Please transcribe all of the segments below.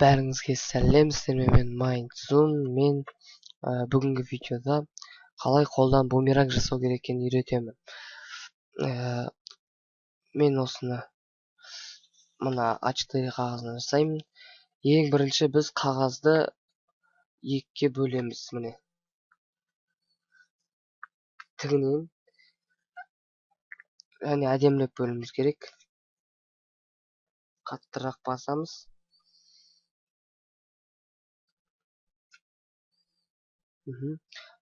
Бәріңізге сәлем, мен Майндзум. Мен бүгінгі видеода қалай қолдан бумеранг жасау керек екенін үйретемін. Мен осыны мына А4 қағазына жасаймын. Ең бірінші біз қағазды екіге бөлеміз. Міне тігінен және әдемілеп бөлуіміз керек. Қаттырақ басамыз.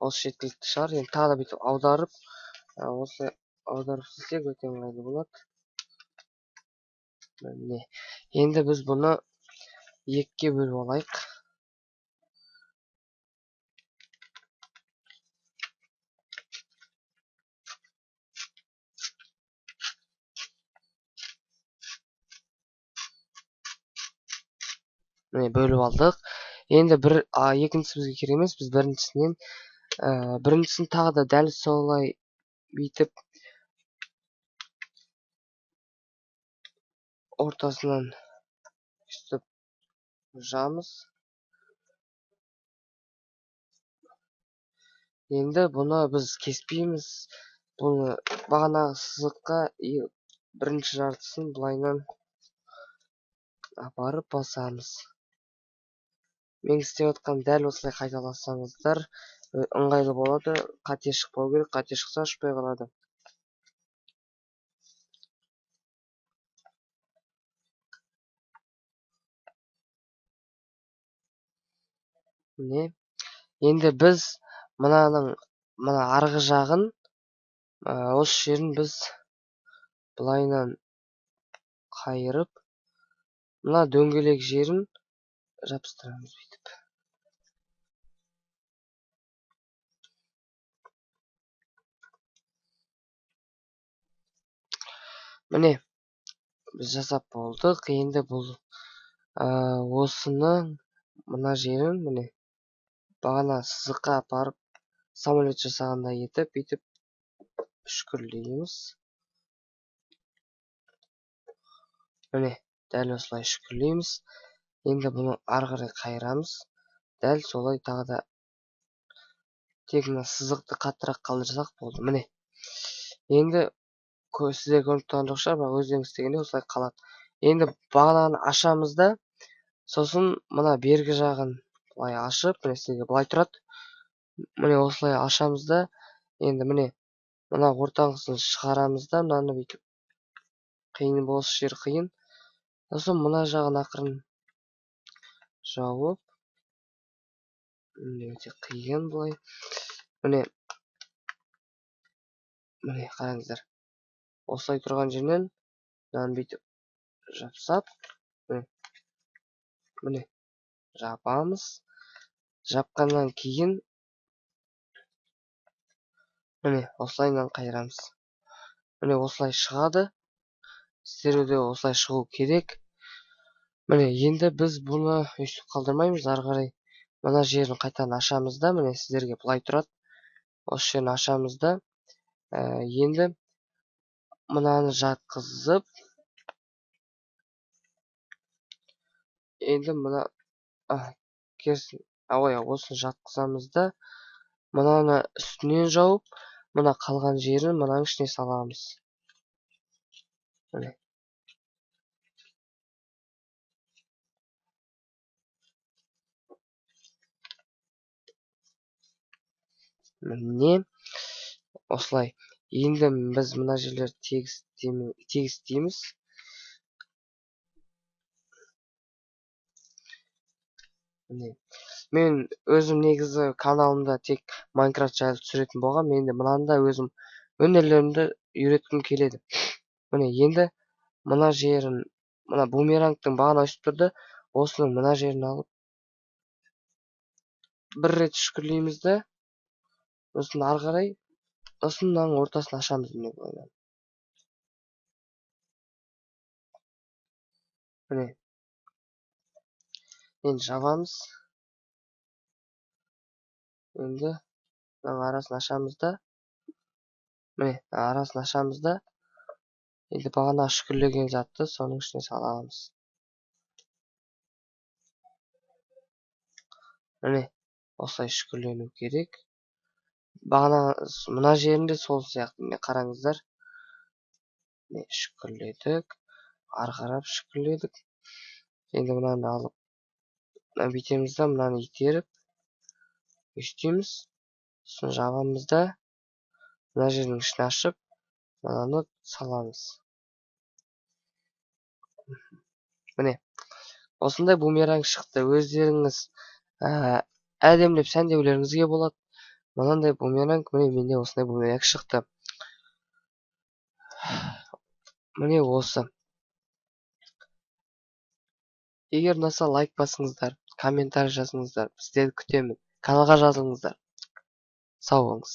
Осы жеткілікті шығар. Енді тағы да бүйтіп аударып, осы аударып silсек өте ыңғайлы болады. Міне. Енді біз бұны екіге бөліп алайық. Міне бөліп алдық. Енді екіншісі бізге керек емес. Біз біріншісін тағы да дәл солай бүйтіп ортасынан үстіп жамыз. Енді бұны біз кеспейміз. Бұны бағанағы сызыққа бірінші жартысын былайынан апарып басамыз. Мен істеп отқан дәл осылай қайталасаңыздар ыңғайлы болады. Қате шықпау керек. Қате шықса ұшпай қалады. Міне. Енді біз мына арғы жағын, осы жерін біз былайынан қайырып, мына дөңгелек жерін жапсытырамыз бүйтіп. Міне, біз жасап болдық. Енді бұл осыны мына жерін міне бағана сызыққа апарып самолет жасағандай етіп бүйтіп үшкірлейміз. Міне, дәл осылай үшкірлейміз. Енді бұны ары қарай қайырамыз. Дәл солай тағы да тек мына сызықты қаттырақ қалдырсақ болды. Міне. Енді сіздер көріп тұрған жоқ шығар, бірақ өздеріңіз істегенде осылай қалады. Енді бағананы ашамыз да, сосын мына бергі жағын былай ашып, міне сіздерге былай тұрады. Міне осылай ашамыз да, енді міне мына ортаңғысын шығарамыз да, мынаны бүйтіп қиын осы жер қиын. Сосын мына жағын ақырын жауып, міне өте қиын былай. Міне қараңыздар. Осылай тұрған жерінен мынаны бүйтіп жапсап, міне жапамыз. Жапқаннан кейін міне осылайынан қайырамыз. Міне осылай шығады. Сіздерде осылай шығу керек. Міне енді біз бұны өйстіп қалдырмаймыз. Ары қарай мына жерін қайтадан ашамыз да, міне сіздерге былай тұрады. Осы жерін ашамыз да, енді мынаны жатқызып, енді мына керісін осыны жатқызамыз да, мынаны үстінен жауып, мына қалған жерін мынаның ішіне саламыз. Міне. Міне осылай. Енді біз мына жерлер тегіс істейміз. Мен өзім негізі каналымда тек Майнкрафт жайлы түсіретін болғам. Енді мынанда өзім өнерлерімді үйреткім келеді. Міне енді мына жерін, мына бумерангтың бағана өсіп тұрды. Осының мына жерін алып бір рет үшкірлейміз да, сосын ары қарай осының ортасын ашамыз. Міне енді жабамыз. Енді арасын ашамыз да, міне арасын ашамыз да, енді бағана үшкірлеген затты соның ішіне саламыз. міне осылай шүкірлену керек. Бағана мына жерінде сол сияқты. Міне қараңыздар. Міне шүкірледік. Ары қарап шүкірледік. Енді мынаны алып бүйтеміз да, мынаны итеріп өстейміз. Сосын жабамыз да мына жердің ішін ашып мынаны саламыз. Міне осындай бумеранг шықты. Өздеріңіз әдемілеп сәндеулеріңізге болады. Мынандай бумеранг, міне менде осындай бумеранг шықты. Міне осы. Егер ұнаса лайк басыңыздар, комментарий жазыңыздар. Сіздерді күтемін. Каналға жазылыңыздар. Сау болыңыз.